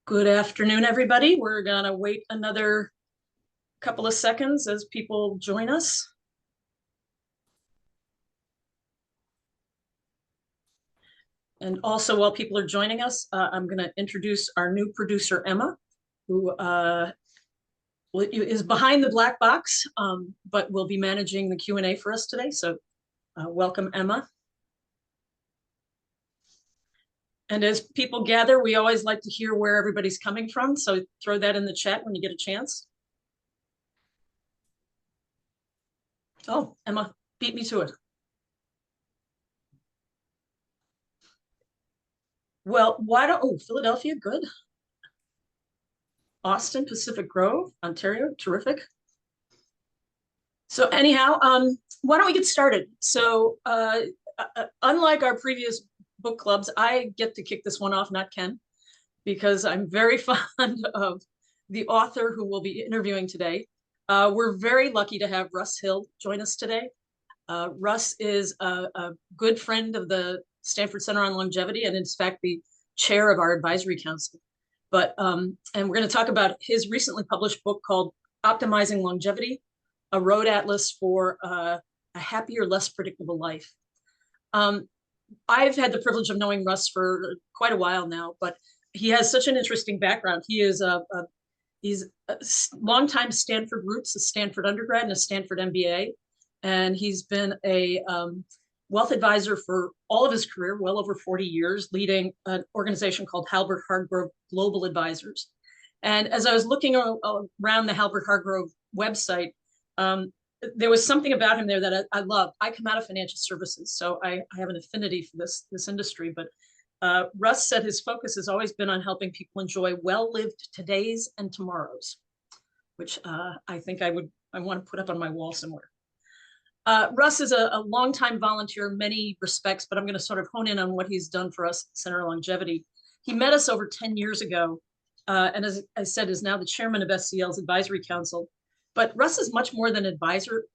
Good afternoon, everybody. We're gonna wait another couple of seconds as people join us. And also, while people are joining us, I'm gonna introduce our new producer, Emma, who is behind the black box, but will be managing the Q&A for us today. So welcome, Emma. And as people gather, we always like to hear where everybody's coming from. So throw that in the chat when you get a chance. Oh, Emma, beat me to it. Well, why don't, oh, Philadelphia, good. Austin, Pacific Grove, Ontario, terrific. So anyhow, why don't we get started? So unlike our previous book clubs, I get to kick this one off, not Ken, because I'm very fond of the author who we'll be interviewing today. We're very lucky to have Russ Hill join us today. Russ is a good friend of the Stanford Center on Longevity, and in fact, the chair of our advisory council. But and we're going to talk about his recently published book called Optimizing Longevity, a road atlas for a happier, less predictable life. I've had the privilege of knowing Russ for quite a while now, but he has such an interesting background. He is he's a longtime Stanford roots, a Stanford undergrad and a Stanford MBA. And he's been a wealth advisor for all of his career, well over 40 years, leading an organization called Halbert Hargrove Global Advisors. And as I was looking around the Halbert Hargrove website, there was something about him there that I love. I come out of financial services, so I have an affinity for this industry. But Russ said his focus has always been on helping people enjoy well-lived todays and tomorrows, which I think I want to put up on my wall somewhere. Russ is a longtime volunteer in many respects, but I'm going to sort of hone in on what he's done for us at Center on Longevity. He met us over 10 years ago, and as I said, is now the chairman of SCL's advisory council. But Russ is much more than an advisor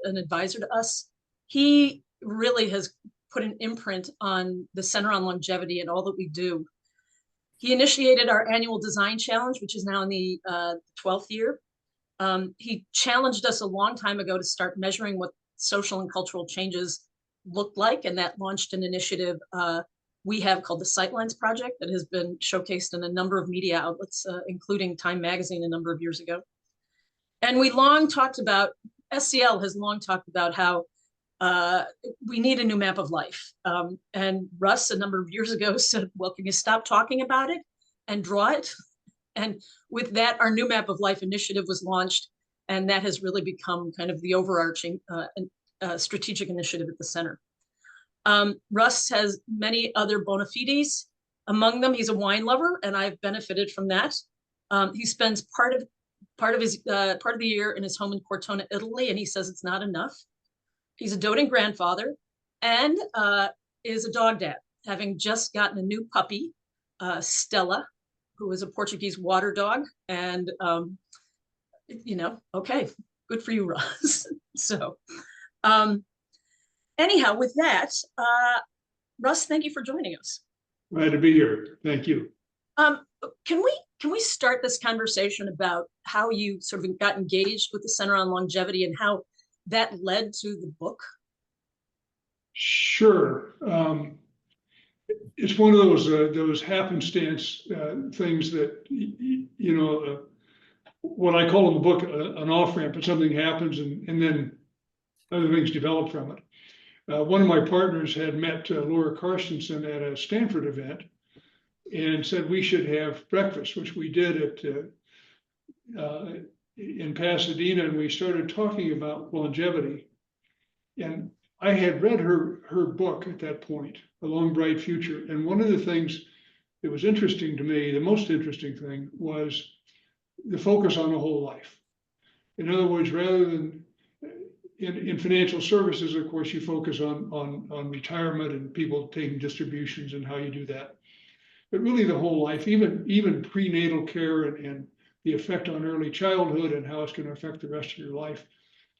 to us. He really has put an imprint on the Center on Longevity and all that we do. He initiated our annual design challenge, which is now in the 12th year. He challenged us a long time ago to start measuring what social and cultural changes looked like, and that launched an initiative we have called the Sightlines Project that has been showcased in a number of media outlets, including Time Magazine a number of years ago. And we long talked about, SCL has long talked about how we need a new map of life. And Russ, a number of years ago, said, well, can you stop talking about it and draw it? And with that, our new map of life initiative was launched, and that has really become kind of the overarching strategic initiative at the center. Russ has many other bona fides. Among them, he's a wine lover, and I've benefited from that. He spends part of the year in his home in Cortona, Italy, and he says it's not enough. He's a doting grandfather and is a dog dad, having just gotten a new puppy, Stella, who is a Portuguese water dog. And, you know, okay, good for you, Russ. So anyhow, with that, Russ, thank you for joining us. Glad to be here. Thank you. Can we start this conversation about how you sort of got engaged with the Center on Longevity and how that led to the book? Sure. It's one of those happenstance things that, you know, what I call in the book an off-ramp, but something happens and then other things develop from it. One of my partners had met Laura Carstensen at a Stanford event and said we should have breakfast, which we did in Pasadena, and we started talking about longevity. And I had read her book at that point, A Long Bright Future. And one of the things that was interesting to me, the most interesting thing, was the focus on the whole life. In other words, rather than in financial services, of course, you focus on retirement and people taking distributions and how you do that. But really the whole life, even prenatal care and the effect on early childhood and how it's going to affect the rest of your life.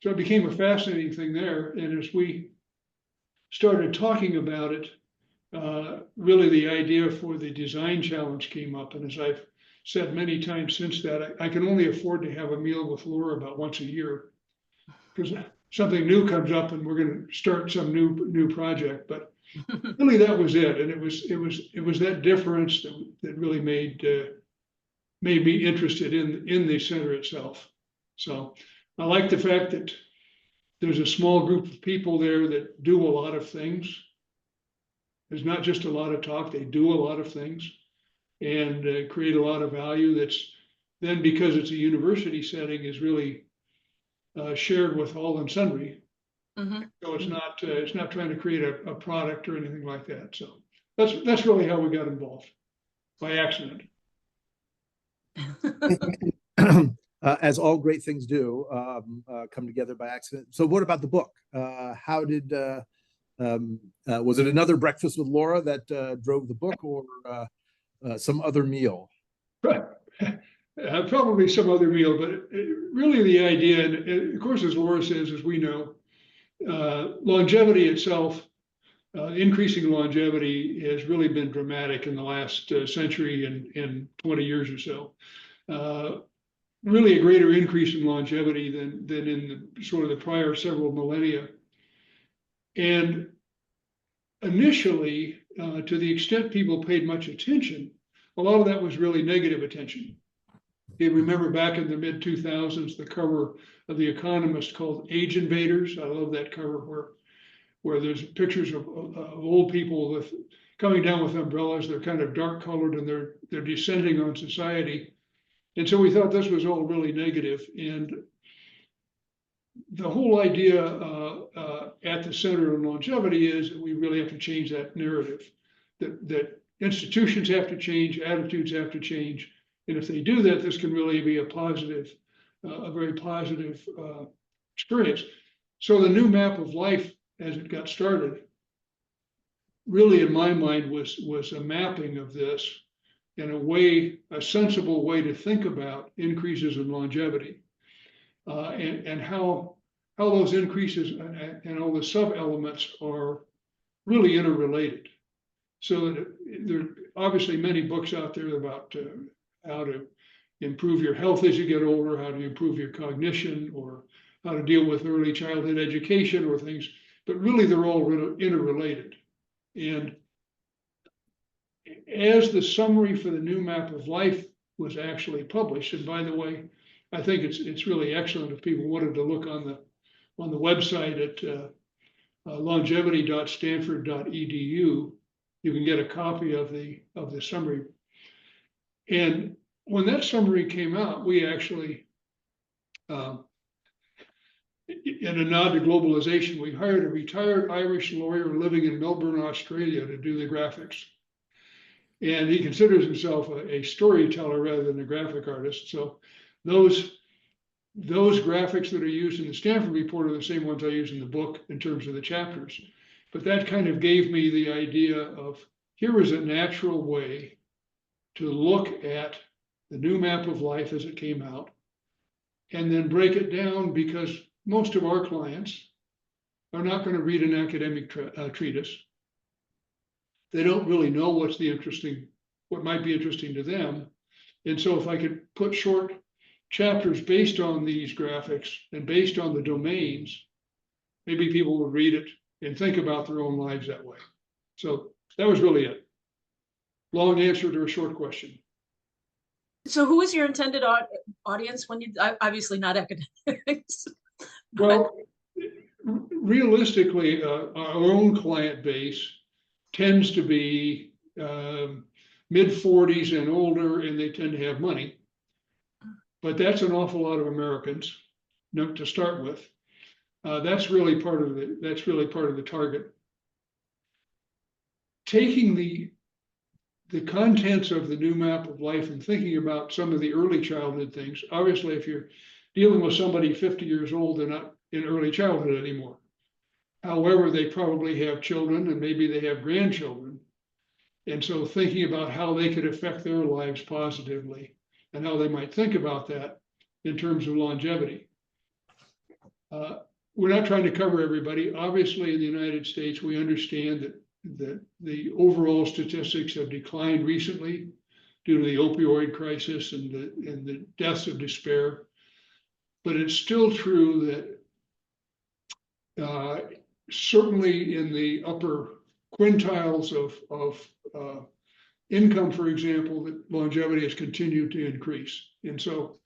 So it became a fascinating thing there. And as we started talking about it, really the idea for the design challenge came up. And as I've said many times since that, I can only afford to have a meal with Laura about once a year. Because something new comes up and we're gonna start some new project, but really that was it. And it was that difference that really made me interested in the center itself. So I like the fact that there's a small group of people there that do a lot of things. There's not just a lot of talk, they do a lot of things and create a lot of value that's then, because it's a university setting, is really shared with all and sundry. So it's not trying to create a product or anything like that. So that's really how we got involved, by accident. As all great things do, come together by accident. So what about the book? How did, was it another breakfast with Laura that drove the book, or some other meal? Probably some other meal, but really the idea, and of course, as Laura says, as we know, longevity itself, increasing longevity has really been dramatic in the last century and 20 years or so. Really a greater increase in longevity than in the sort of the prior several millennia. And initially, to the extent people paid much attention, a lot of that was really negative attention. You remember back in the mid 2000s, the cover of The Economist called Age Invaders. I love that cover where there's pictures of old people coming down with umbrellas. They're kind of dark colored and they're descending on society. And so we thought this was all really negative. And the whole idea at the Center on Longevity is that we really have to change that narrative, that institutions have to change, attitudes have to change. And if they do that, this can really be a very positive experience. So the new map of life, as it got started, really in my mind was a mapping of this in a sensible way to think about increases in longevity and how those increases and all the sub-elements are really interrelated. So that there are obviously many books out there about how to improve your health as you get older, how to improve your cognition, or how to deal with early childhood education or things, but really they're all interrelated. And as the summary for the new map of life was actually published, and by the way, I think it's really excellent if people wanted to look on the website at longevity.stanford.edu, you can get a copy of the summary. And when that summary came out, we actually, in a nod to globalization, we hired a retired Irish lawyer living in Melbourne, Australia, to do the graphics. And he considers himself a storyteller rather than a graphic artist. So those graphics that are used in the Stanford report are the same ones I use in the book in terms of the chapters. But that kind of gave me the idea of here is a natural way to look at the new map of life as it came out and then break it down, because most of our clients are not going to read an academic treatise. They don't really know what might be interesting to them. And so if I could put short chapters based on these graphics and based on the domains, maybe people would read it and think about their own lives that way. So that was really it. Long answer to a short question. So who is your intended audience when you, obviously not academics? Well, realistically, our own client base tends to be mid 40s and older, and they tend to have money. But that's an awful lot of Americans to start with. That's really part of the target. Taking the contents of the new map of life and thinking about some of the early childhood things. Obviously, if you're dealing with somebody 50 years old, they're not in early childhood anymore. However, they probably have children and maybe they have grandchildren. And so thinking about how they could affect their lives positively and how they might think about that in terms of longevity. We're not trying to cover everybody. Obviously, in the United States, we understand that the overall statistics have declined recently. due to the opioid crisis and the deaths of despair. But it's still true that certainly in the upper quintiles of income, for example, that longevity has continued to increase. And so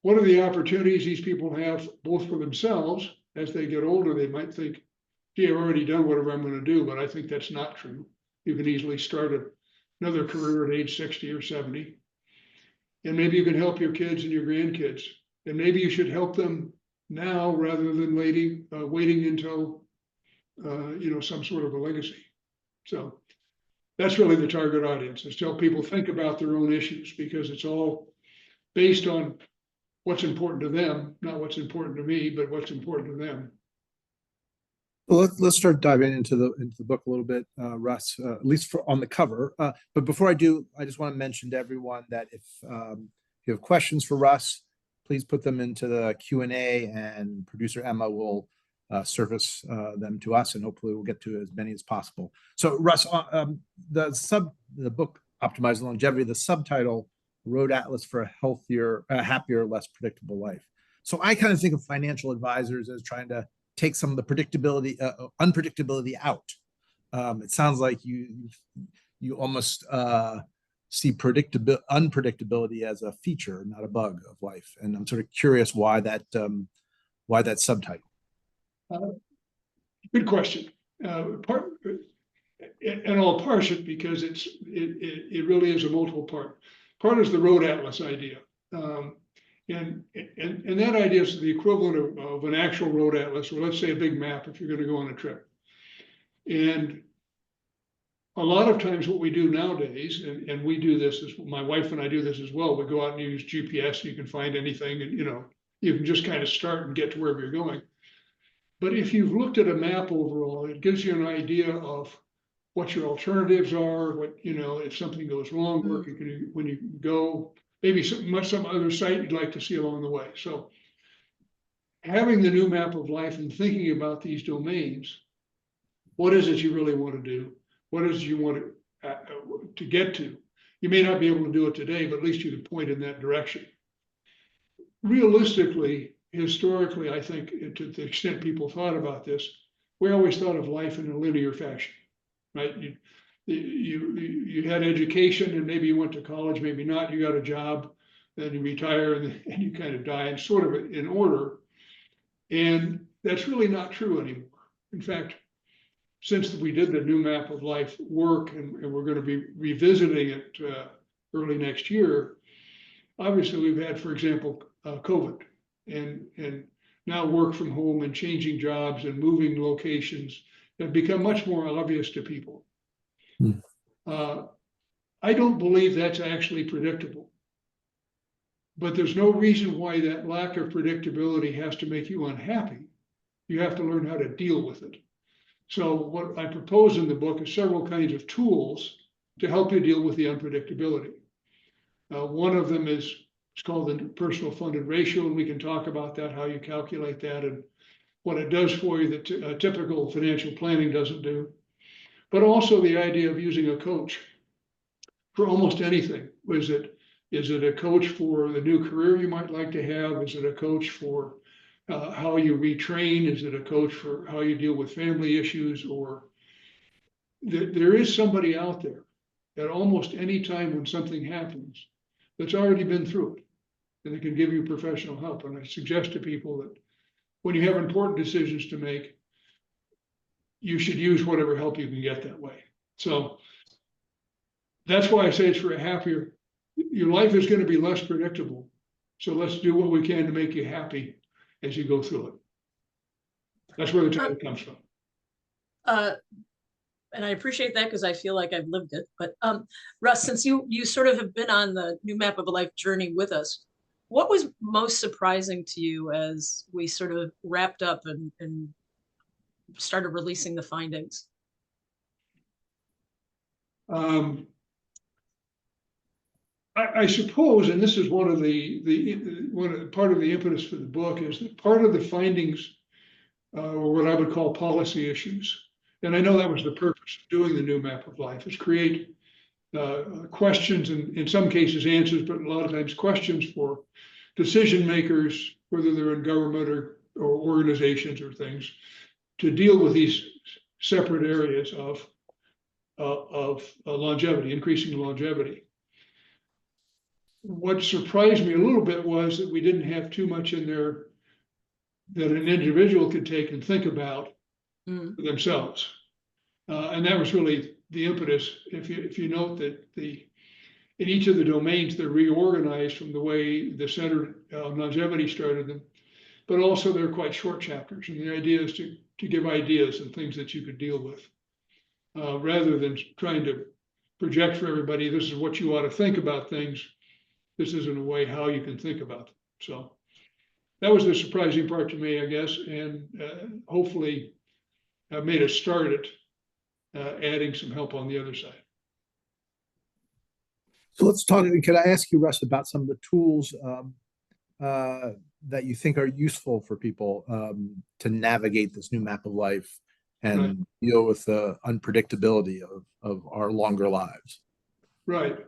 what are the opportunities these people have both for themselves as they get older? They might think, gee, I've already done whatever I'm going to do, but I think that's not true. You can easily start another career at age 60 or 70. And maybe you can help your kids and your grandkids. And maybe you should help them now rather than waiting until some sort of a legacy. So that's really the target audience, is to help people think about their own issues, because it's all based on what's important to them, not what's important to me, but what's important to them. Well, let's start diving into the book a little bit, Russ, at least on the cover. But before I do, I just want to mention to everyone that if you have questions for Russ, please put them into the Q&A, and producer Emma will surface them to us, and hopefully we'll get to as many as possible. So Russ, the book Optimizing Longevity, the subtitle, Road Atlas for a Happier, Less Predictable Life. So I kind of think of financial advisors as trying to take some of the unpredictability out. It sounds like you almost see unpredictability as a feature, not a bug of life. And I'm sort of curious why that subtitle. Good question. And I'll parse it because it really is a multiple part. Part is the road atlas idea. And that idea is the equivalent of an actual road atlas, or let's say a big map if you're going to go on a trip. And a lot of times what we do nowadays, and we do this, my wife and I do this as well, we go out and use GPS, you can find anything, and you can just kind of start and get to wherever you're going. But if you've looked at a map overall, it gives you an idea of what your alternatives are, what, if something goes wrong, when you go, maybe some other site you'd like to see along the way. So having the new map of life and thinking about these domains, what is it you really want to do? What is it you want to get to? You may not be able to do it today, but at least you can point in that direction. Realistically, historically, I think, to the extent people thought about this, we always thought of life in a linear fashion, right? You had education, and maybe you went to college, maybe not. You got a job, then you retire, and you kind of die, and sort of in order. And that's really not true anymore. In fact, since we did the new map of life work, and we're going to be revisiting it early next year, obviously we've had, for example, COVID, and now work from home and changing jobs and moving locations have become much more obvious to people. I don't believe that's actually predictable, but there's no reason why that lack of predictability has to make you unhappy. You have to learn how to deal with it. So what I propose in the book is several kinds of tools to help you deal with the unpredictability. One of them is, it's called the personal funded ratio, and we can talk about that, how you calculate that, and what it does for you that typical financial planning doesn't do. But also the idea of using a coach for almost anything. Is it a coach for the new career you might like to have? Is it a coach for how you retrain? Is it a coach for how you deal with family issues? Or there is somebody out there at almost any time when something happens that's already been through it, and it can give you professional help. And I suggest to people that when you have important decisions to make, you should use whatever help you can get that way. So that's why I say it's for a happier, your life is going to be less predictable. So let's do what we can to make you happy as you go through it. That's where the title comes from. And I appreciate that because I feel like I've lived it. But Russ, since you sort of have been on the new map of a life journey with us, what was most surprising to you as we sort of wrapped up and started releasing the findings? I suppose, and this is one of part of the impetus for the book, is that part of the findings were what I would call policy issues. And I know that was the purpose of doing the new map of life, is create questions and in some cases answers, but a lot of times questions for decision makers, whether they're in government or organizations or things, to deal with these separate areas of longevity, increasing longevity. What surprised me a little bit was that we didn't have too much in there that an individual could take and think about themselves. And that was really the impetus. If you note that in each of the domains, they're reorganized from the way the Center on Longevity started them, but also they're quite short chapters. And the idea is to give ideas and things that you could deal with, rather than trying to project for everybody, this is what you ought to think about things. This isn't a way how you can think about them. So that was the surprising part to me, I guess, and hopefully made us start it, adding some help on the other side. So let's talk. Could I ask you, Russ, about some of the tools that you think are useful for people to navigate this new map of life and deal with the unpredictability of our longer lives? Right.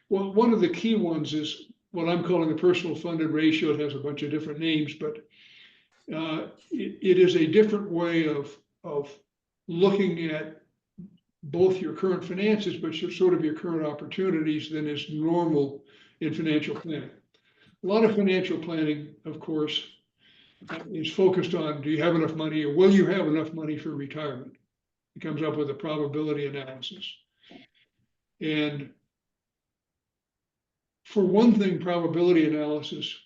Well, one of the key ones is what I'm calling the personal funded ratio. It has a bunch of different names, but it is a different way of looking at both your current finances, but sort of your current opportunities than is normal in financial planning. A lot of financial planning, of course, is focused on, do you have enough money or will you have enough money for retirement? It comes up with a probability analysis. And for one thing, probability analysis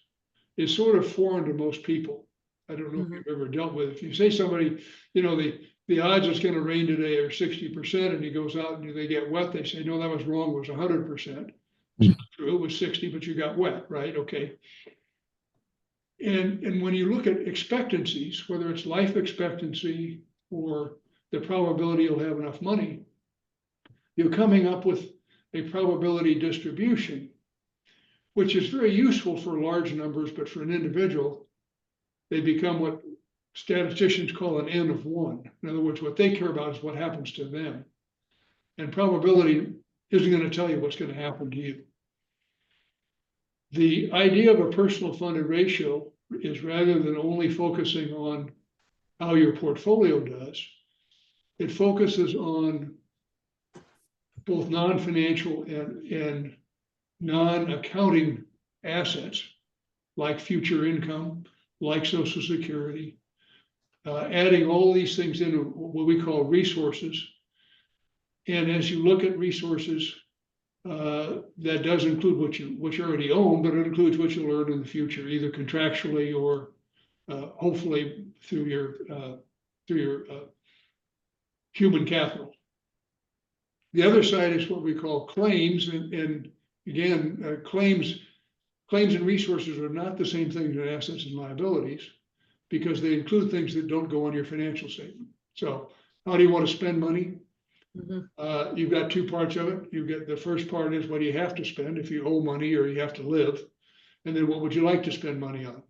is sort of foreign to most people. I don't know if you've ever dealt with it. If you say somebody, you know, the odds it's going to rain today are 60%, and he goes out and they get wet, they say, no, that was wrong, it was 100%. It's true, it was 60, but you got wet, right? Okay. And when you look at expectancies, whether it's life expectancy or the probability you'll have enough money, you're coming up with a probability distribution, which is very useful for large numbers, but for an individual, they become what statisticians call an N of 1. In other words, what they care about is what happens to them. And probability isn't going to tell you what's going to happen to you. The idea of a personal funded ratio is, rather than only focusing on how your portfolio does, it focuses on both non-financial and non-accounting assets, like future income, like Social Security, adding all these things into what we call resources. And as you look at resources, that does include what you already own, but it includes what you'll earn in the future, either contractually or hopefully through your human capital. The other side is what we call claims, and again, claims and resources are not the same thing as assets and liabilities, because they include things that don't go on your financial statement. So how do you want to spend money? You've got two parts of it. You get the first part is what do you have to spend if you owe money or you have to live, and then what would you like to spend money on?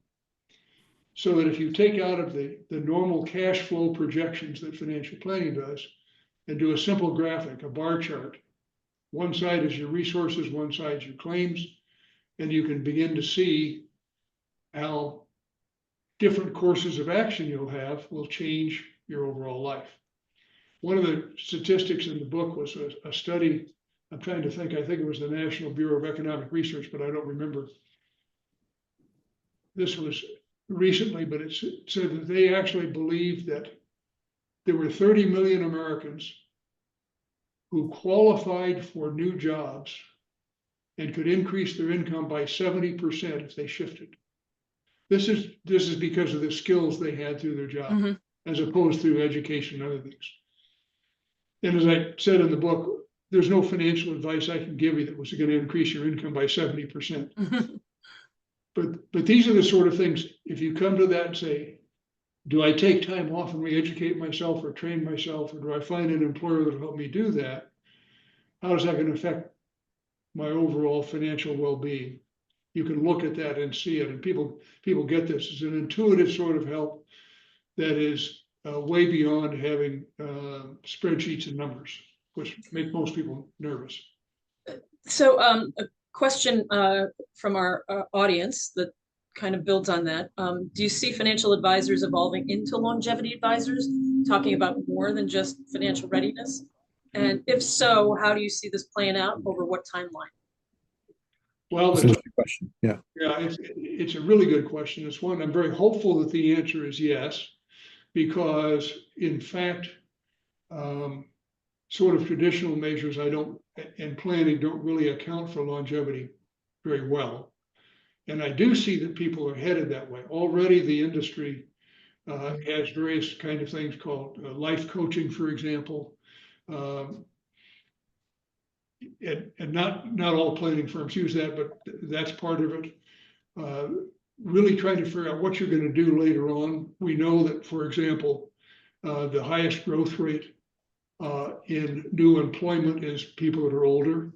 So that if you take out of the normal cash flow projections that financial planning does and do a simple graphic, a bar chart, one side is your resources, one side is your claims, and you can begin to see how different courses of action you'll have will change your overall life. One of the statistics in the book was a study. I'm trying to think, I think it was the National Bureau of Economic Research, but I don't remember. This was recently, but it said that they actually believed that there were 30 million Americans who qualified for new jobs and could increase their income by 70% if they shifted. This is because of the skills they had through their job, as opposed to education and other things. And as I said in the book, there's no financial advice I can give you that was going to increase your income by 70%. But these are the sort of things, if you come to that and say, do I take time off and re-educate myself or train myself, or do I find an employer that will help me do that? How is that going to affect my overall financial well-being? You can look at that and see it, and people get this. It's an intuitive sort of help that is way beyond having spreadsheets and numbers, which make most people nervous. So a question from our audience that kind of builds on that. Do you see financial advisors evolving into longevity advisors, talking about more than just financial readiness? And if so, how do you see this playing out over what timeline? Well, That's an interesting question. Yeah. yeah, it's a really good question. It's one I'm very hopeful that the answer is yes, because in fact, sort of traditional measures and planning don't really account for longevity very well. And I do see that people are headed that way. Already the industry has various kind of things called life coaching, for example. And not all planning firms use that, but that's part of it. Really trying to figure out what you're going to do later on. We know that, for example, the highest growth rate in new employment is people that are older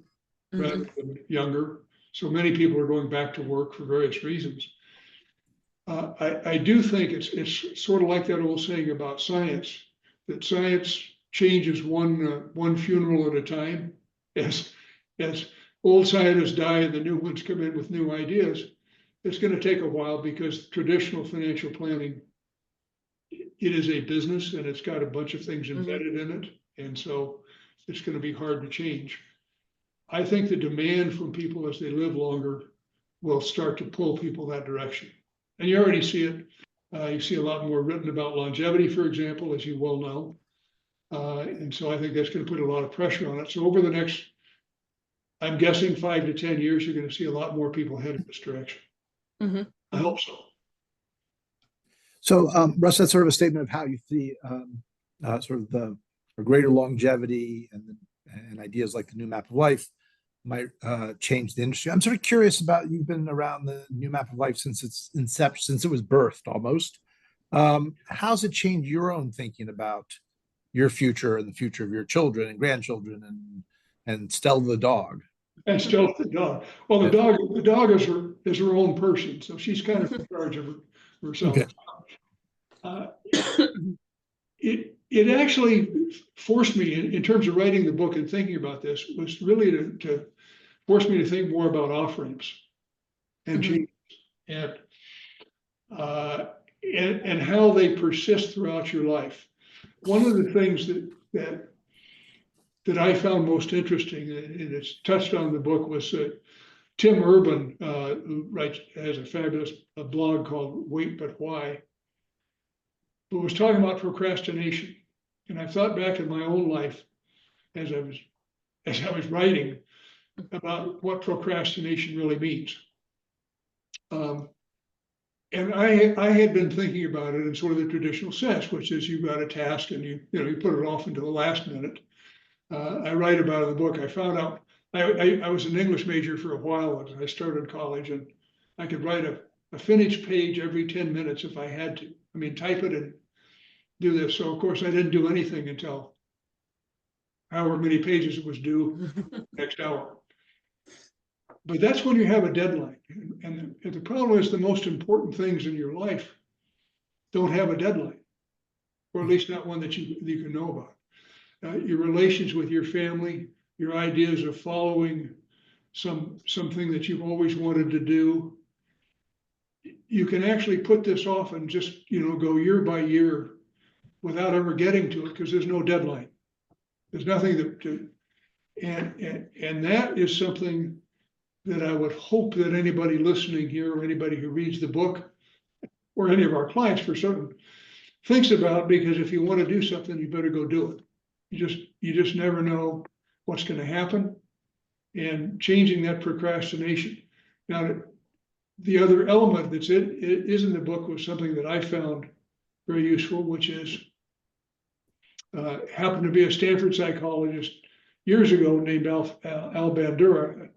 rather than younger. So many people are going back to work for various reasons. I do think it's sort of like that old saying about science, that science changes one funeral at a time. As old scientists die and the new ones come in with new ideas, it's going to take a while because traditional financial planning, it is a business and it's got a bunch of things embedded in it. And so it's going to be hard to change. I think the demand from people as they live longer will start to pull people that direction. And you already see it. You see a lot more written about longevity, for example, as you well know. And so I think that's going to put a lot of pressure on it. So over the next, I'm guessing 5 to 10 years, you're going to see a lot more people headed this direction. I hope so. So, Russ, that's sort of a statement of how you see sort of the greater longevity and ideas like the new map of life might change the industry. I'm sort of curious about, you've been around the new map of life since its inception, since it was birthed almost. How's it changed your own thinking about your future and the future of your children and grandchildren and Stella the dog? And Stella the dog. Well, the dog is her own person, so she's kind of in charge of herself. Okay. It actually forced me, in terms of writing the book and thinking about this, was really to force me to think more about off-ramps and changes and how they persist throughout your life. One of the things that I found most interesting, and it's touched on in the book, was Tim Urban, who has a fabulous blog called Wait But Why, but was talking about procrastination. And I thought back in my own life as I was writing about what procrastination really means. And I had been thinking about it in sort of the traditional sense, which is you've got a task and you put it off until the last minute. I write about it in the book. I found out I was an English major for a while as I started college, and I could write a finished page every 10 minutes if I had to. I mean, type it and do this. So of course I didn't do anything until however many pages it was due next hour. But that's when you have a deadline. And the problem is the most important things in your life don't have a deadline, or at least not one that you can know about. Your relations with your family, your ideas of following something that you've always wanted to do. You can actually put this off and just go year by year without ever getting to it because there's no deadline. There's nothing and that is something that I would hope that anybody listening here or anybody who reads the book or any of our clients for certain thinks about, because if you want to do something, you better go do it. You just never know what's going to happen, and changing that procrastination. Now, the other element it is in the book was something that I found very useful, which is happened to be a Stanford psychologist years ago named Al Bandura,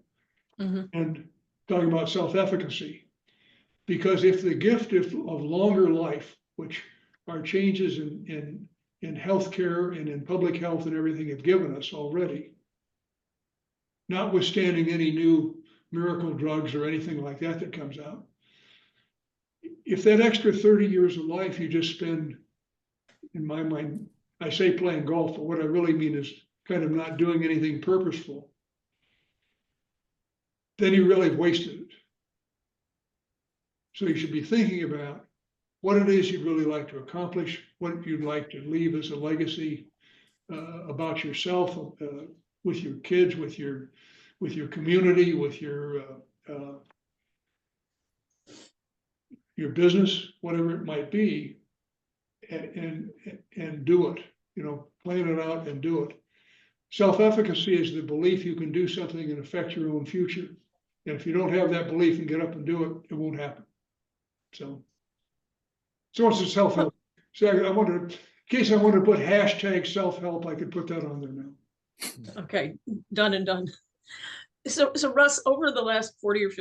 and talking about self-efficacy. Because if the gift of longer life, which our changes in healthcare and in public health and everything have given us already, notwithstanding any new miracle drugs or anything like that comes out, if that extra 30 years of life you just spend, in my mind, I say playing golf, but what I really mean is kind of not doing anything purposeful, then you really wasted it. So you should be thinking about what it is you'd really like to accomplish, what you'd like to leave as a legacy about yourself, with your kids, with your community, with your business, whatever it might be, and do it. You know, plan it out and do it. Self-efficacy is the belief you can do something and affect your own future. And if you don't have that belief and get up and do it, it won't happen. So it's a self-help. So I wanted, in case I wanted to put hashtag self-help, I could put that on there now. Okay, done and done. So Russ, over the last 40 years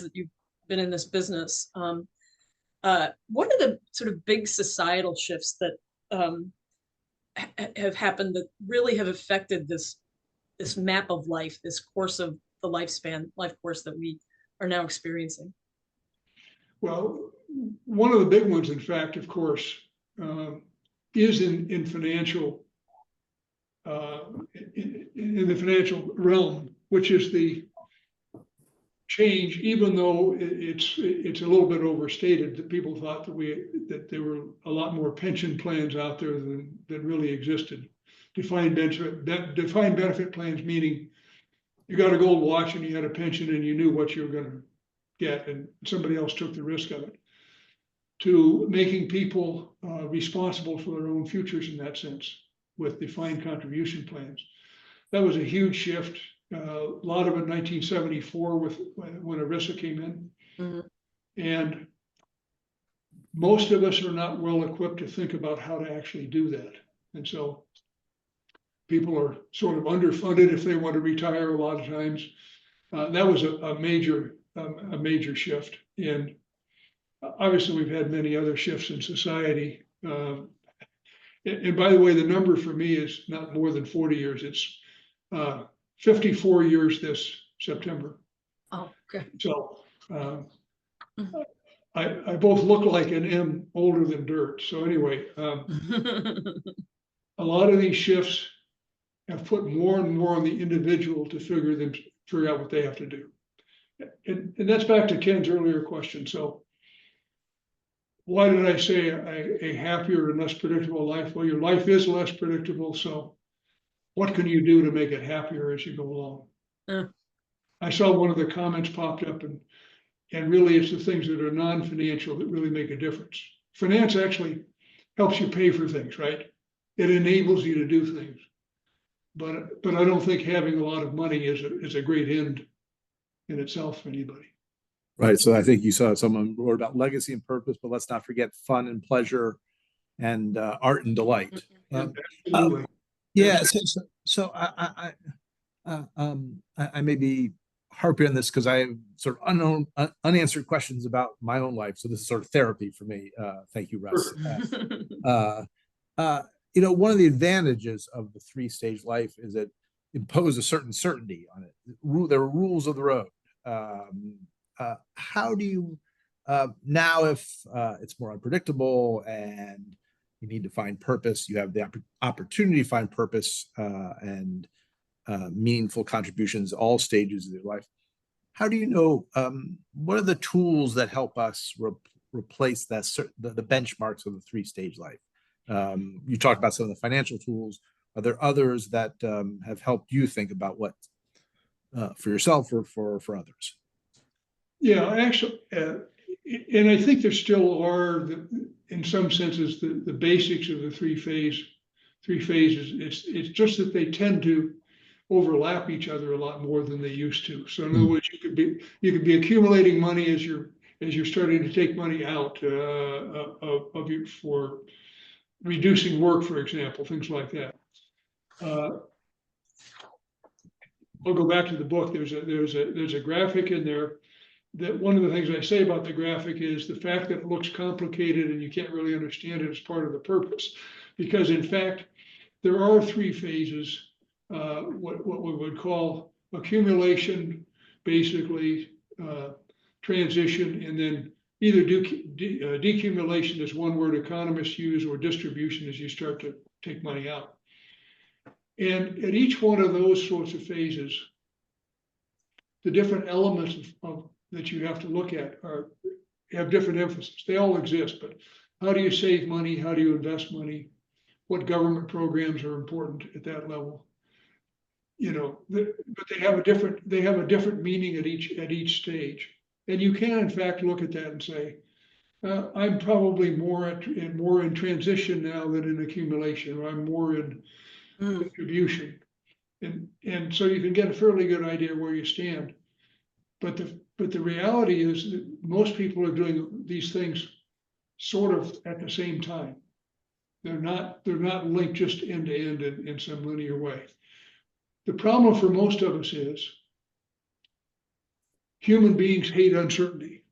that you've been in this business, what are the sort of big societal shifts that have happened that really have affected this map of life, this course of the life course that we are now experiencing? Well, one of the big ones, in fact, of course, is in financial, in the financial realm, which is the change, even though it's a little bit overstated, that people thought that there were a lot more pension plans out there than really existed. Defined benefit plans, meaning you got a gold watch and you had a pension and you knew what you were going to get, and somebody else took the risk of it, to making people responsible for their own futures in that sense with defined contribution plans. That was a huge shift. A lot of it in 1974 when ERISA came in. Mm-hmm. And most of us are not well equipped to think about how to actually do that. And so people are sort of underfunded if they want to retire a lot of times. That was a major shift. And obviously we've had many other shifts in society. And by the way, the number for me is not more than 40 years. It's 54 years this September. Oh, okay. So I both look like and am older than dirt. So anyway, a lot of these shifts have put more and more on the individual to figure out what they have to do. And that's back to Ken's earlier question. So why did I say a happier and less predictable life? Well, your life is less predictable. So what can you do to make it happier as you go along? I saw one of the comments popped up, and really it's the things that are non-financial that really make a difference. Finance actually helps you pay for things, right? It enables you to do things. But I don't think having a lot of money is a great end in itself for anybody. Right. So I think you saw someone wrote about legacy and purpose, but let's not forget fun and pleasure and art and delight. Absolutely. Yeah. So I may be harping on this because I have sort of unanswered questions about my own life. So this is sort of therapy for me. Thank you, Russ. You know, one of the advantages of the three-stage life is that it imposes a certain certainty on it. There are rules of the road. How do you now, if it's more unpredictable and you need to find purpose, you have the opportunity to find purpose and meaningful contributions all stages of your life. How do you know what are the tools that help us replace that the benchmarks of the three-stage life? You talked about some of the financial tools. Are there others that have helped you think about what for yourself or for others? Yeah, actually, and I think there still are, in some senses, the basics of the three phases. It's just that they tend to overlap each other a lot more than they used to. So in other words, you could be accumulating money as you're starting to take money out of you for reducing work, for example, things like that. I'll go back to the book. There's a graphic in there. That one of the things I say about the graphic is the fact that it looks complicated and you can't really understand it is part of the purpose, because in fact there are three phases. What we would call accumulation, basically transition, and then either decumulation is one word economists use, or distribution as you start to take money out. And at each one of those sorts of phases, the different elements that you have to look at have different emphasis. They all exist, but how do you save money? How do you invest money? What government programs are important at that level? You know, but they have a different meaning at each stage. And you can in fact look at that and say, I'm probably more in transition now than in accumulation, or I'm more in distribution. And so you can get a fairly good idea where you stand. But the reality is that most people are doing these things sort of at the same time. They're not linked just end to end in some linear way. The problem for most of us is human beings hate uncertainty,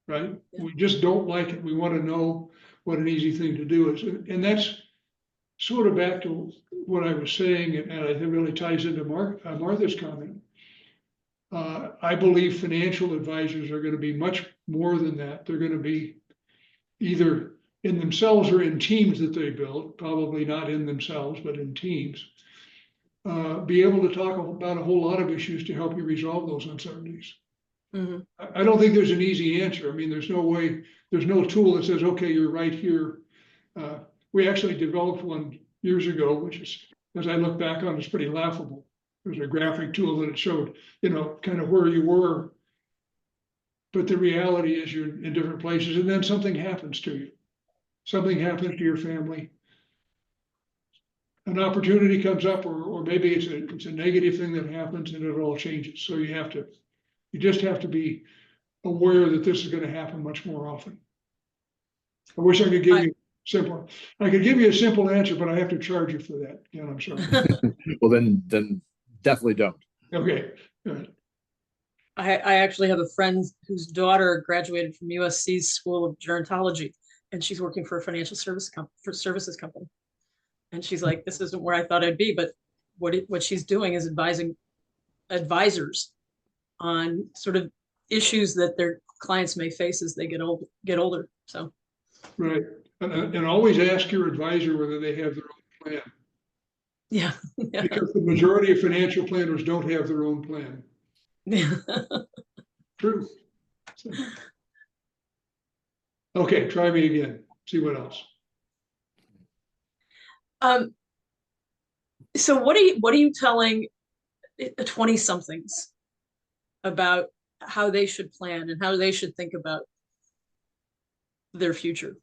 right? Yeah. We just don't like it. We want to know what an easy thing to do is. And that's sort of back to what I was saying, and I think it really ties into Martha's comment. I believe financial advisors are going to be much more than that. They're going to be either in themselves or in teams that they build, probably not in themselves, but in teams. Be able to talk about a whole lot of issues to help you resolve those uncertainties. Mm-hmm. I don't think there's an easy answer. I mean, there's no tool that says, okay, you're right here. We actually developed one years ago, which is, as I look back on, it's pretty laughable. There's a graphic tool that it showed, you know, kind of where you were. But the reality is you're in different places, and then something happens to you. Something happens to your family. An opportunity comes up, or maybe it's a negative thing that happens and it all changes. So you just have to be aware that this is going to happen much more often. I wish I could give you a simple answer, but I have to charge you for that. Yeah, I'm sorry. Well, then definitely don't. Okay. Good. I actually have a friend whose daughter graduated from USC's School of Gerontology, and she's working for a financial services company. And she's like, this isn't where I thought I'd be, but what she's doing is advising advisors on sort of issues that their clients may face as they get older. So, Right. And always ask your advisor whether they have their own plan. yeah. Because the majority of financial planners don't have their own plan. Yeah. True. So. Okay, try me again. See what else. So what are you telling 20-somethings about how they should plan and how they should think about their future?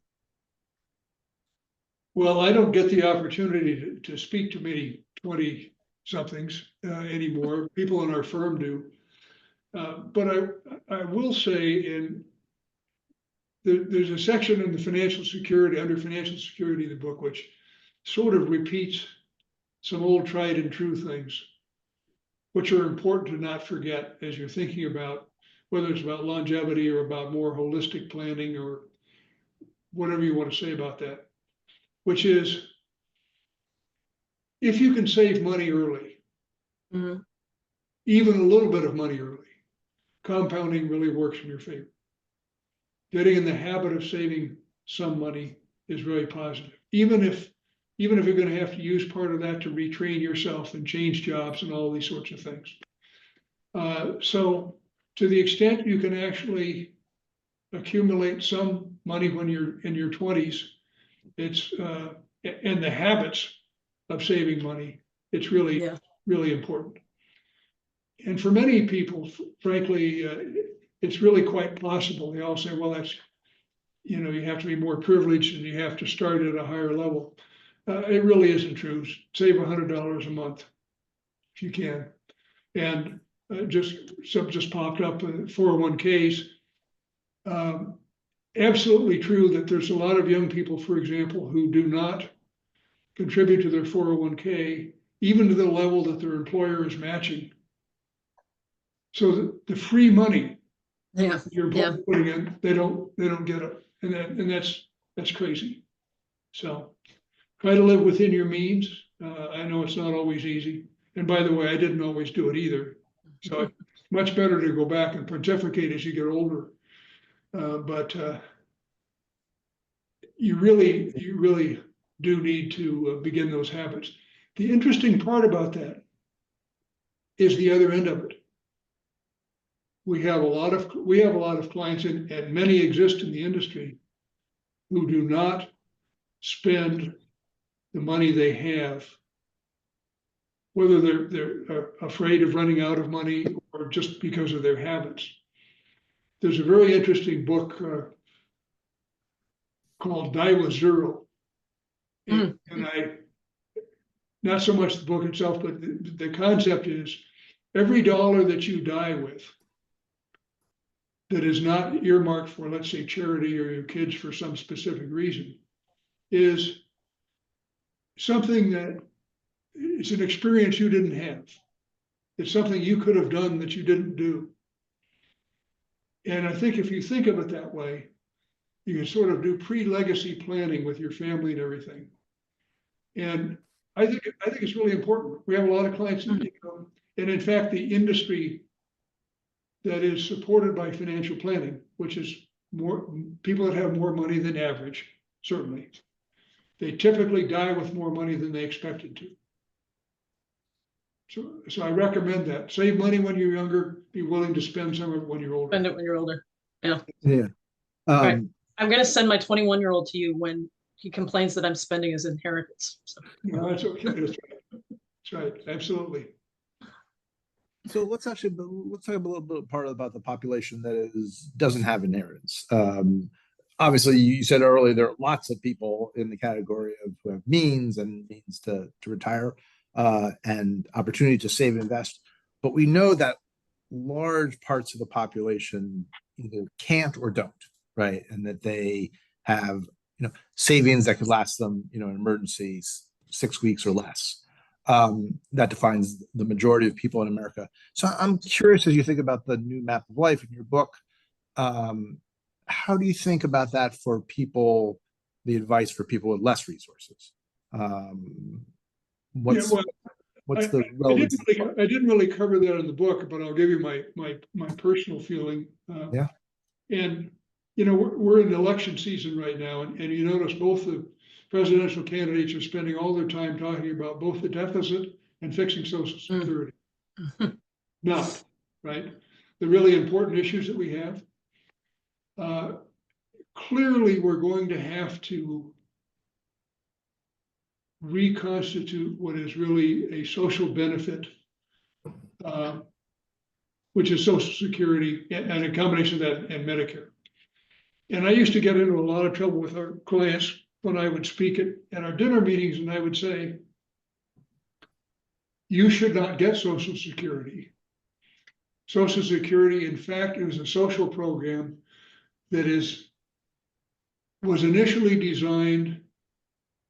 Well, I don't get the opportunity to speak to many 20-somethings anymore. People in our firm do. But I will say there's a section in the under financial security in the book, which sort of repeats some old tried and true things, which are important to not forget as you're thinking about whether it's about longevity or about more holistic planning or whatever you want to say about that, which is if you can save money early, Mm-hmm. even a little bit of money early, compounding really works in your favor. Getting in the habit of saving some money is very positive. Even if you're going to have to use part of that to retrain yourself and change jobs and all these sorts of things. So to the extent you can actually accumulate some money when you're in your 20s, it's and the habits of saving money, it's really, really important. And for many people, frankly, it's really quite possible. They all say, well, that's, you have to be more privileged and you have to start at a higher level. It really isn't true. Save $100 a month if you can. And something just popped up, 401ks. Absolutely true that there's a lot of young people, for example, who do not contribute to their 401k, even to the level that their employer is matching. So the free money your employer putting in, they don't get it. And that's crazy. So try to live within your means. I know it's not always easy. And by the way, I didn't always do it either. So it's much better to go back and pontificate as you get older. But you really do need to begin those habits. The interesting part about that is the other end of it. we have a lot of clients, and many exist in the industry, who do not spend the money they have, whether they're afraid of running out of money or just because of their habits. There's a very interesting book called Die with Zero. And not so much the book itself, but the concept is every dollar that you die with that is not earmarked for, let's say, charity or your kids for some specific reason, is something that it's an experience you didn't have. It's something you could have done that you didn't do. And I think if you think of it that way, you can sort of do pre-legacy planning with your family and everything. And I think it's really important. We have a lot of clients, and in fact, the industry that is supported by financial planning, which is more people that have more money than average, certainly, they typically die with more money than they expected to. So I recommend that. Save money when you're younger, be willing to spend some of it when you're older. Spend it when you're older. Yeah. Yeah. Right. I'm going to send my 21-year-old to you when he complains that I'm spending his inheritance. So. No, that's okay. That's right. Absolutely. So let's talk a little bit part about the population that doesn't have inheritance. Obviously, you said earlier there are lots of people in the category of who have means to retire and opportunity to save and invest, but we know that large parts of the population either can't or don't, right? And that they have savings that could last them in emergencies 6 weeks or less. That defines the majority of people in America. So I'm curious, as you think about the new map of life in your book, how do you think about that for people, the advice for people with less resources? What's the relevance? I didn't really cover that in the book, but I'll give you my personal feeling. Yeah. And we're in election season right now, and you notice both the presidential candidates are spending all their time talking about both the deficit and fixing Social Security. Not, right? The really important issues that we have. Clearly, we're going to have to reconstitute what is really a social benefit, which is Social Security and a combination of that and Medicare. And I used to get into a lot of trouble with our clients when I would speak at our dinner meetings, and I would say, you should not get Social Security. Social Security, in fact, is a social program that was initially designed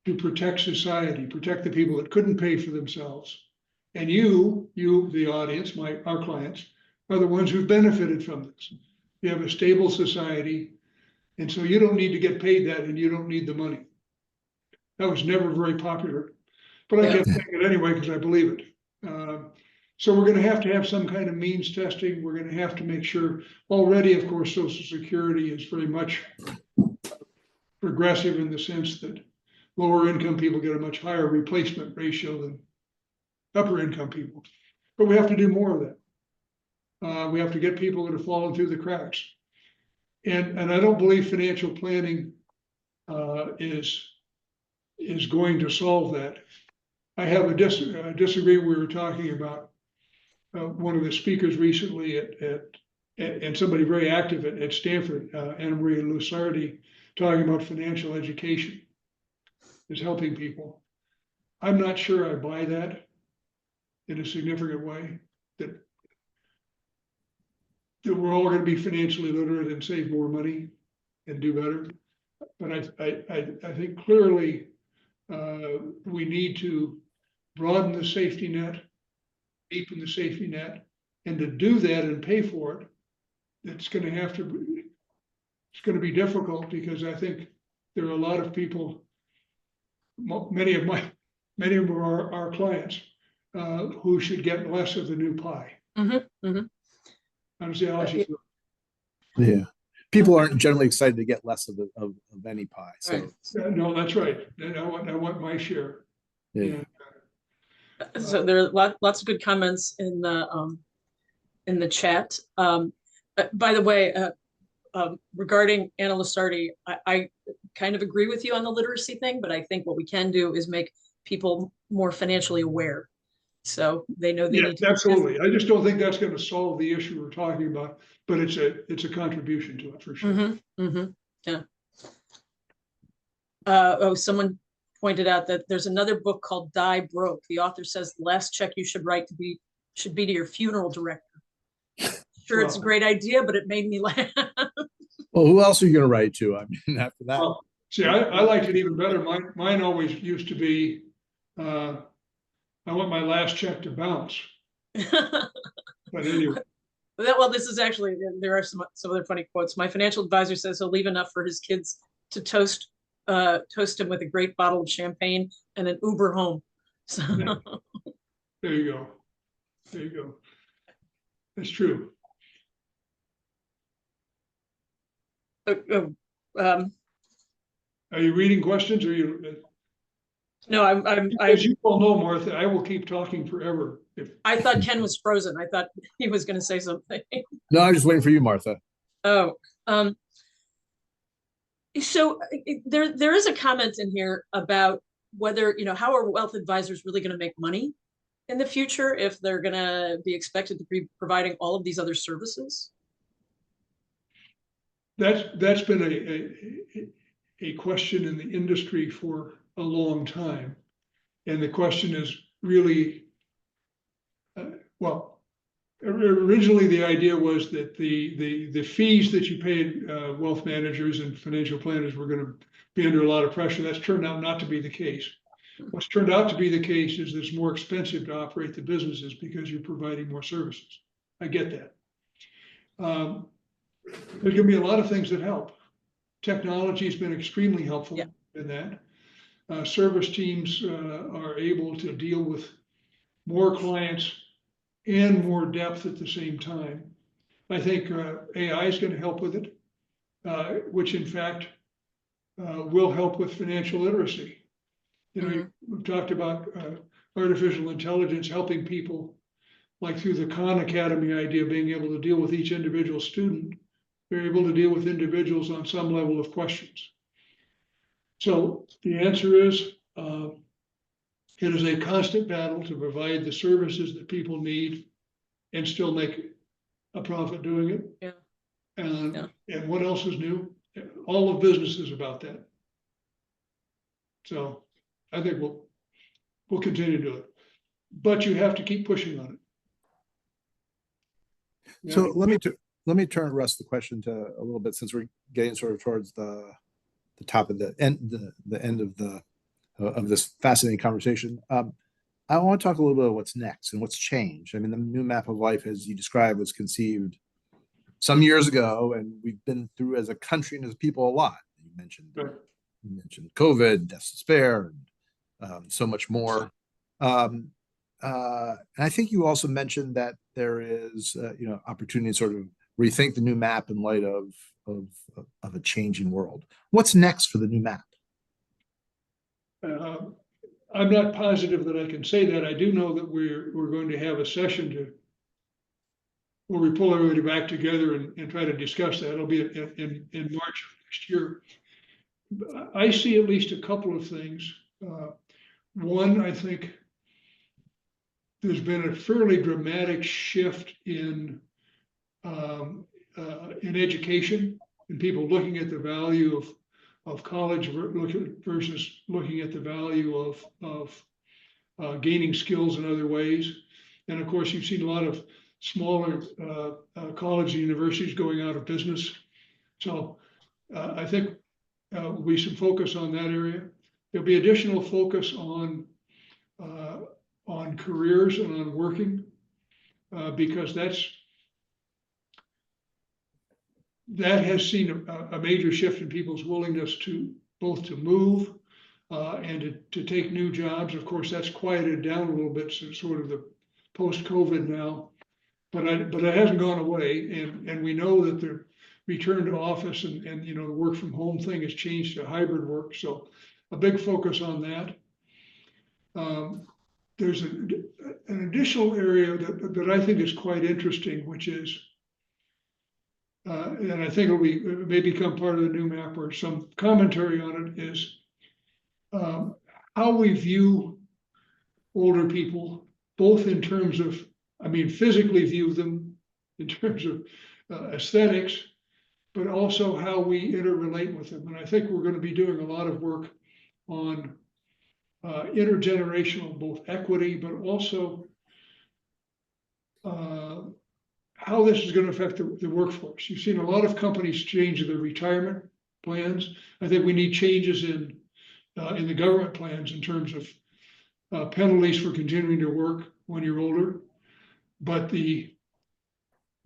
to protect society, protect the people that couldn't pay for themselves. And you, the audience, our clients, are the ones who've benefited from this. You have a stable society, and so you don't need to get paid that, and you don't need the money. That was never very popular, but I kept saying it anyway because I believe it. So we're going to have some kind of means testing. We're going to have to make sure. Already, of course, Social Security is very much progressive in the sense that lower income people get a much higher replacement ratio than upper income people. But we have to do more of that. We have to get people that have fallen through the cracks. And I don't believe financial planning is going to solve that. I have a disagreement. We were talking about one of the speakers recently and somebody very active at Stanford, Anna Maria Lusardi, talking about financial education is helping people. I'm not sure I buy that in a significant way, that we're all going to be financially literate and save more money and do better. But I think clearly we need to broaden the safety net, deepen the safety net, and to do that and pay for it, it's going to be difficult, because I think there are a lot of people, many of our clients who should get less of the new pie. Honestly, yeah. People aren't generally excited to get less of any pie. So right. No, that's right. I want my share. Yeah. So there are lots of good comments in the chat. By the way, regarding Anna Lusardi, I kind of agree with you on the literacy thing, but I think what we can do is make people more financially aware. So they know they Yeah, need to. absolutely. I just don't think that's going to solve the issue we're talking about, but it's a contribution to it for sure. Yeah. Oh, someone pointed out that there's another book called Die Broke. The author says the last check you should write should be to your funeral director. Sure, it's a great idea, but it made me laugh. Well, who else are you going to write to? I mean, after that. Well, see, I liked it even better. Mine always used to be, I want my last check to bounce. But anyway. Well, this is actually, there are some other funny quotes. My financial advisor says he'll leave enough for his kids to toast him with a great bottle of champagne and an Uber home. So There you go. There you go. That's true. um, Are you reading questions or are you? no, As you all know, Martha, I will keep talking forever. I thought Ken was frozen. I thought he was going to say something. No, I'm just waiting for you, Martha. Oh, so there is a comment in here about whether, how are wealth advisors really going to make money in the future if they're going to be expected to be providing all of these other services? That's been a question in the industry for a long time. And the question is really, well, originally the idea was that the fees that you paid wealth managers and financial planners were going to be under a lot of pressure. That's turned out not to be the case. What's turned out to be the case is it's more expensive to operate the businesses because you're providing more services. I get that. There's going to be a lot of things that help. Technology has been extremely helpful in that. Service teams are able to deal with more clients and more depth at the same time. I think AI is going to help with it, which in fact will help with financial literacy. We've talked about artificial intelligence helping people, like through the Khan Academy idea, being able to deal with each individual student. They're able to deal with individuals on some level of questions. So the answer is, it is a constant battle to provide the services that people need and still make a profit doing it. Yeah. And what else is new? All of business is about that. So I think we'll continue to do it, but you have to keep pushing on it. So let me turn Russ the question to a little bit, since we're getting sort of towards the top of the end of this fascinating conversation. I want to talk a little bit about what's next and what's changed. I mean, the new map of life, as you described, was conceived some years ago, and we've been through as a country and as people a lot. You mentioned COVID, deaths, despair, and so much more. And I think you also mentioned that there is, opportunity to sort of rethink the new map in light of a changing world. What's next for the new map? I'm not positive that I can say that. I do know that we're going to have a session where we pull everybody back together and try to discuss that. It'll be in March of next year. I see at least a couple of things. One, I think there's been a fairly dramatic shift in education and people looking at the value of college versus looking at the value of gaining skills in other ways. And of course, you've seen a lot of smaller college and universities going out of business. So I think there'll be some focus on that area. There'll be additional focus on careers and on working, because that has seen a major shift in people's willingness to both to move and to take new jobs. Of course, that's quieted down a little bit, so sort of the post-COVID now, but it hasn't gone away. And we know that the return to office and the work from home thing has changed to hybrid work. So a big focus on that. There's an additional area that I think is quite interesting, which is and I think it may become part of the new map, or some commentary on it, is how we view older people, both in terms of, I mean, physically view them in terms of aesthetics, but also how we interrelate with them. And I think we're going to be doing a lot of work on intergenerational, both equity, but also how this is going to affect the workforce. You've seen a lot of companies change their retirement plans. I think we need changes in the government plans in terms of penalties for continuing to work when you're older. But the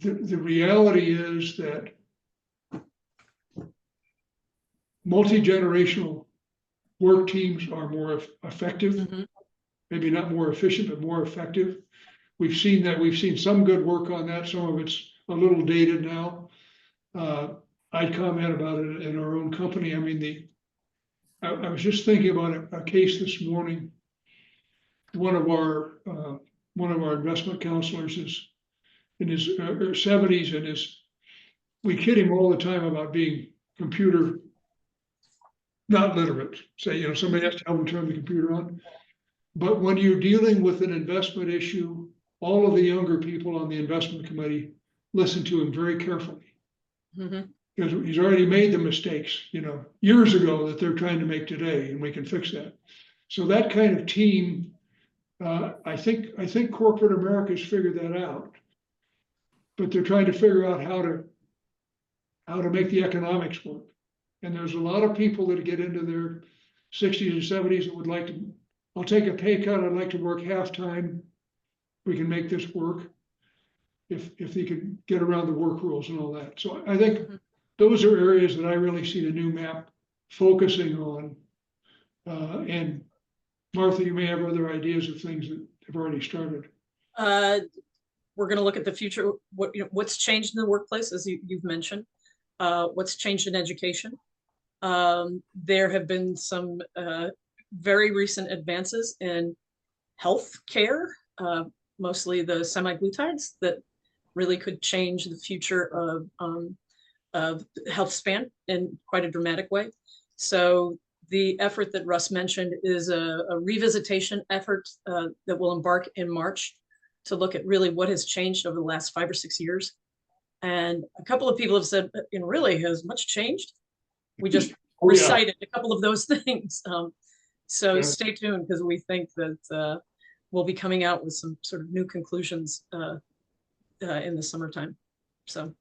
reality is that multi-generational work teams are more effective, Mm-hmm. maybe not more efficient, but more effective. We've seen that. We've seen some good work on that. Some of it's a little dated now. I'd comment about it in our own company. I mean, I was just thinking about a case this morning. One of our investment counselors is in his 70s, and we kid him all the time about being computer not literate. Say, somebody has to help him turn the computer on. But when you're dealing with an investment issue, all of the younger people on the investment committee listen to him very carefully. Mm-hmm. Because he's already made the mistakes, years ago, that they're trying to make today, and we can fix that. So that kind of team, I think corporate America's figured that out, but they're trying to figure out how to make the economics work. And there's a lot of people that get into their 60s and 70s that would like to, I'll take a pay cut, I'd like to work half-time. We can make this work if they could get around the work rules and all that. So I think those are areas that I really see the new map focusing on. And Martha, you may have other ideas of things that have already started. We're going to look at the future. What's changed in the workplace, as you've mentioned. What's changed in education. There have been some very recent advances in health care, mostly the semaglutides, that really could change the future of health span in quite a dramatic way. So the effort that Russ mentioned is a revisitation effort that will embark in March to look at really what has changed over the last 5 or 6 years. And a couple of people have said, really, has much changed? We just recited a couple of those things. So stay tuned, because we think that we'll be coming out with some sort of new conclusions in the summertime. So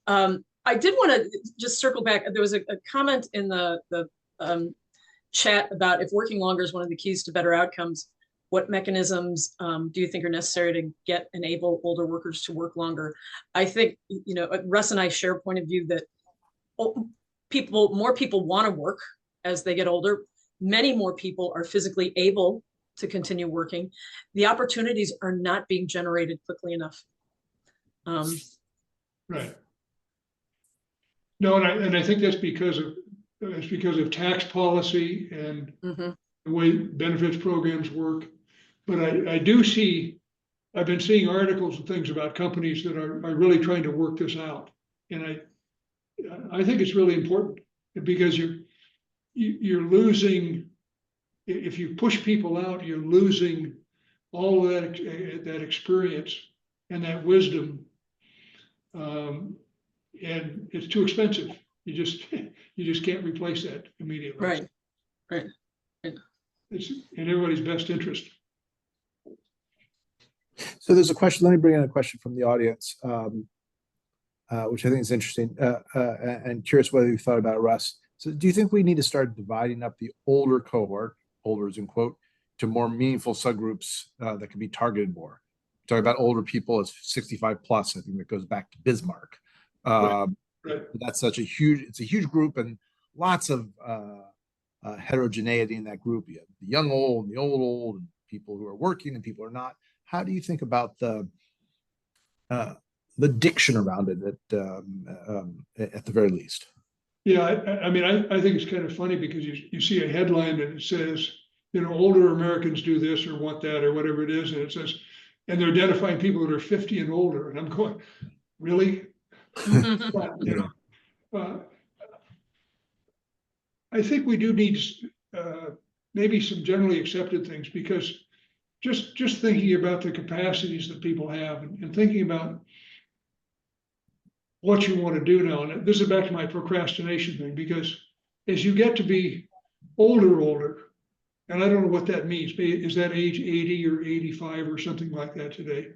I did want to just circle back. There was a comment in the chat about if working longer is one of the keys to better outcomes, what mechanisms do you think are necessary to enable older workers to work longer? I think, Russ and I share a point of view that more people want to work as they get older. Many more people are physically able to continue working. The opportunities are not being generated quickly enough. Right. No, and I think that's because of tax policy and the way benefits programs work. But I do see, I've been seeing articles and things about companies that are really trying to work this out. And I think it's really important, because you're losing, if you push people out, you're losing all of that experience and that wisdom. And it's too expensive. You just can't replace that immediately. Right. It's in everybody's best interest. So there's a question. Let me bring in a question from the audience, which I think is interesting, and curious whether you thought about it, Russ. So do you think we need to start dividing up the older cohort, olders in quote, to more meaningful subgroups that can be targeted more? Talking about older people as 65 plus, I think that goes back to Bismarck. Right. That's it's a huge group, and lots of heterogeneity in that group. You have the young old and the old, and people who are working and people who are not. How do you think about the diction around it at the very least? Yeah, I mean, I think it's kind of funny, because you see a headline and it says, older Americans do this or want that or whatever it is, and it says, and they're identifying people that are 50 and older, and I'm going, really? But, I think we do need maybe some generally accepted things, because just thinking about the capacities that people have, and thinking about what you want to do now. And this is back to my procrastination thing, because as you get to be older, and I don't know what that means. Is that age 80 or 85 or something like that today?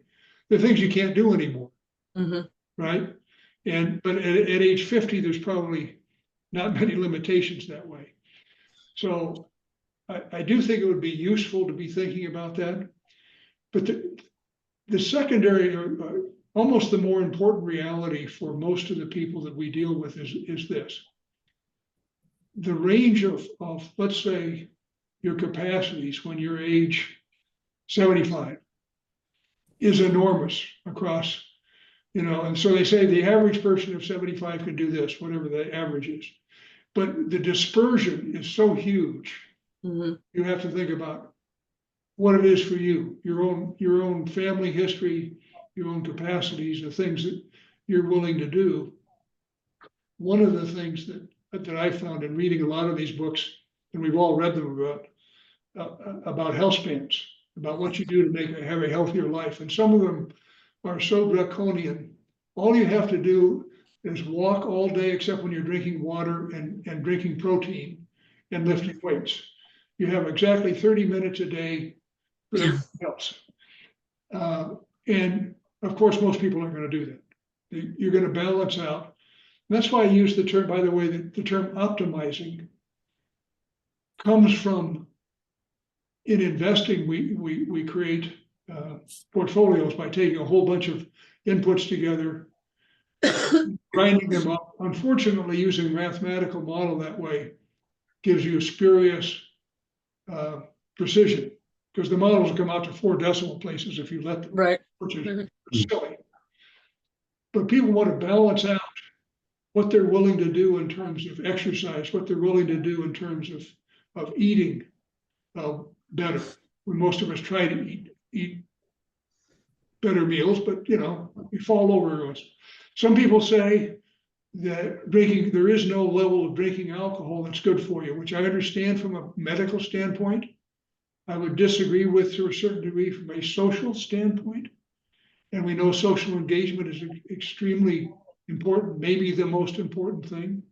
The things you can't do anymore, right? But at age 50, there's probably not many limitations that way. So I do think it would be useful to be thinking about that. But the secondary, or almost the more important reality for most of the people that we deal with is this. The range of let's say, your capacities when you're age 75 is enormous across, and so they say the average person of 75 can do this, whatever the average is. But the dispersion is so huge. You have to think about what it is for you, your own family history, your own capacities, the things that you're willing to do. One of the things that I found in reading a lot of these books, and we've all read them about health spans, about what you do to have a healthier life. And some of them are so draconian. All you have to do is walk all day, except when you're drinking water and drinking protein and lifting weights. You have exactly 30 minutes a day for everything else. And of course, most people aren't going to do that. You're going to balance out. And that's why I use the term, by the way, the term optimizing comes from, in investing, we create portfolios by taking a whole bunch of inputs together, grinding them up. Unfortunately, using a mathematical model that way gives you a spurious precision, because the models will come out to 4 decimal places if you let them, right? Which is silly. But people want to balance out what they're willing to do in terms of exercise, what they're willing to do in terms of eating better. When most of us try to eat better meals, but we fall over once. Some people say that there is no level of drinking alcohol that's good for you, which I understand from a medical standpoint. I would disagree with to a certain degree from a social standpoint. And we know social engagement is extremely important, maybe the most important thing.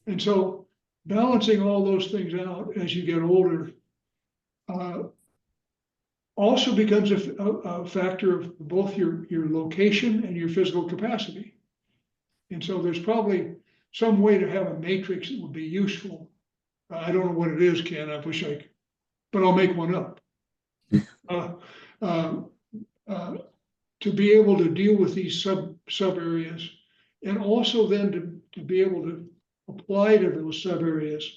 And so balancing all those things out as you get older also becomes a factor of both your location and your physical capacity. And so there's probably some way to have a matrix that would be useful. I don't know what it is, Ken. I wish I could, but I'll make one up. To be able to deal with these sub areas, and also then to be able to apply to those sub areas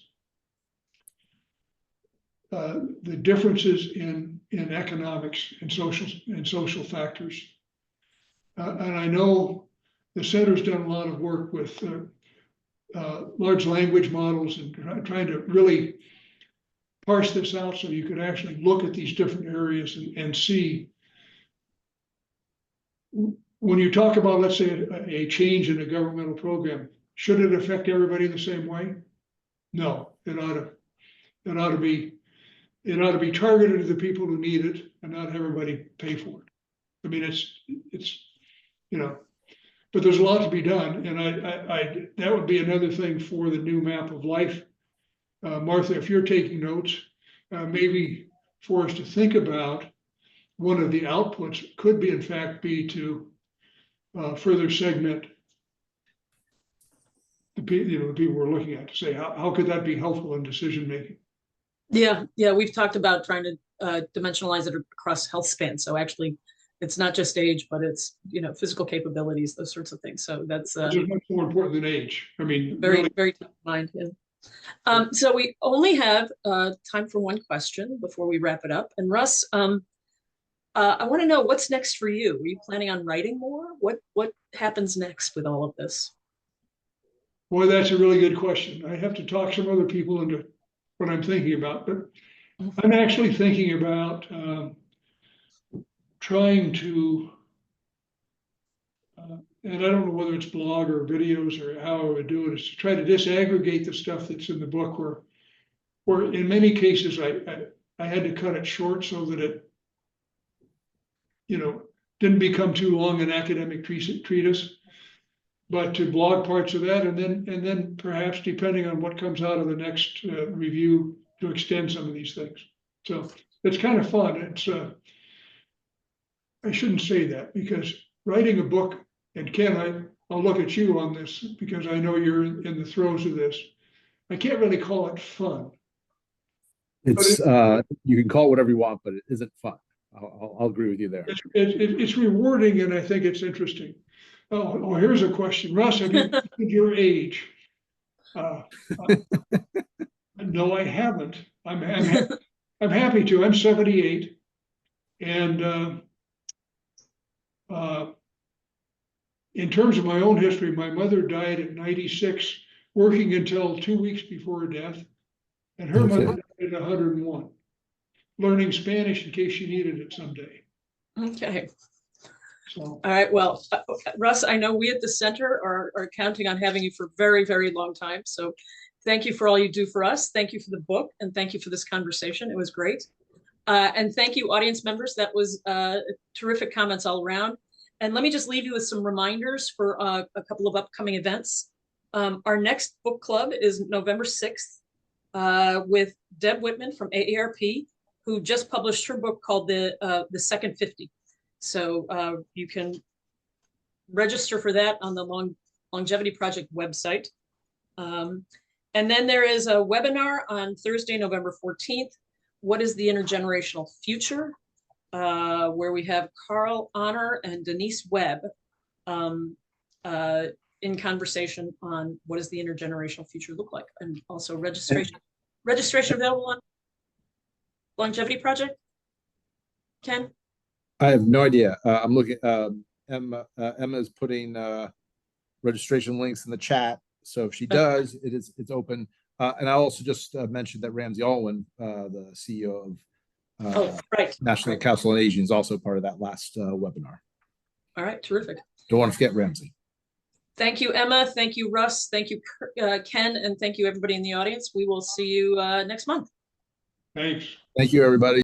the differences in economics and social factors. And I know the center's done a lot of work with large language models and trying to really parse this out so you could actually look at these different areas and see. When you talk about, let's say, a change in a governmental program, should it affect everybody the same way? No, it ought to be targeted to the people who need it and not everybody pay for it. I mean, it's but there's a lot to be done, and I that would be another thing for the new map of life. Martha, if you're taking notes, maybe for us to think about, one of the outputs could be, in fact, be to further segment the people we're looking at, to say how could that be helpful in decision making. Yeah, we've talked about trying to dimensionalize it across health span. So actually, it's not just age, but it's physical capabilities, those sorts of things. So that's much more important than age. I mean, very very top of mind. Yeah. So we only have time for one question before we wrap it up. And Russ, I want to know what's next for you. Are you planning on writing more? What happens next with all of this? Boy, that's a really good question. I have to talk some other people into what I'm thinking about, but I'm actually thinking about trying to and I don't know whether it's blog or videos or how I would do it, is to try to disaggregate the stuff that's in the book where in many cases I had to cut it short so that it, didn't become too long an academic treatise, but to blog parts of that, and then perhaps depending on what comes out of the next review, to extend some of these things. So it's kind of fun. It's I shouldn't say that, because writing a book, and Ken, I'll look at you on this because I know you're in the throes of this. I can't really call it fun. It's you can call it whatever you want, but it isn't fun. I'll agree with you there. It's rewarding, and I think it's interesting. Oh, here's a question. Russ, have you mentioned your age? No, I haven't. I'm happy to. I'm 78. And in terms of my own history, my mother died at 96, working until 2 weeks before her death. And her Okay. mother died at 101, learning Spanish in case she needed it someday. Okay. So, All right. Well, Russ, I know we at the center are counting on having you for a very, very long time. So thank you for all you do for us. Thank you for the book, and thank you for this conversation. It was great. And thank you, audience members. That was terrific comments all around. And let me just leave you with some reminders for a couple of upcoming events. Our next book club is November 6th with Deb Whitman from AARP, who just published her book called The Second 50. So you can register for that on the Longevity Project website. And then there is a webinar on Thursday, November 14th. What is the intergenerational future? Where we have Carl Honor and Denise Webb in conversation on what does the intergenerational future look like, and also registration available on Longevity Project. Ken? I have no idea. I'm looking. Emma's putting registration links in the chat. So if she does, it's open. And I also just mentioned that Ramsey Alwyn, the CEO of National Council on Aging, is also part of that last webinar. All right, terrific. Don't want to forget Ramsey. Thank you, Emma. Thank you, Russ. Thank you, Ken, and thank you, everybody in the audience. We will see you next month. thanks. Thank you, everybody.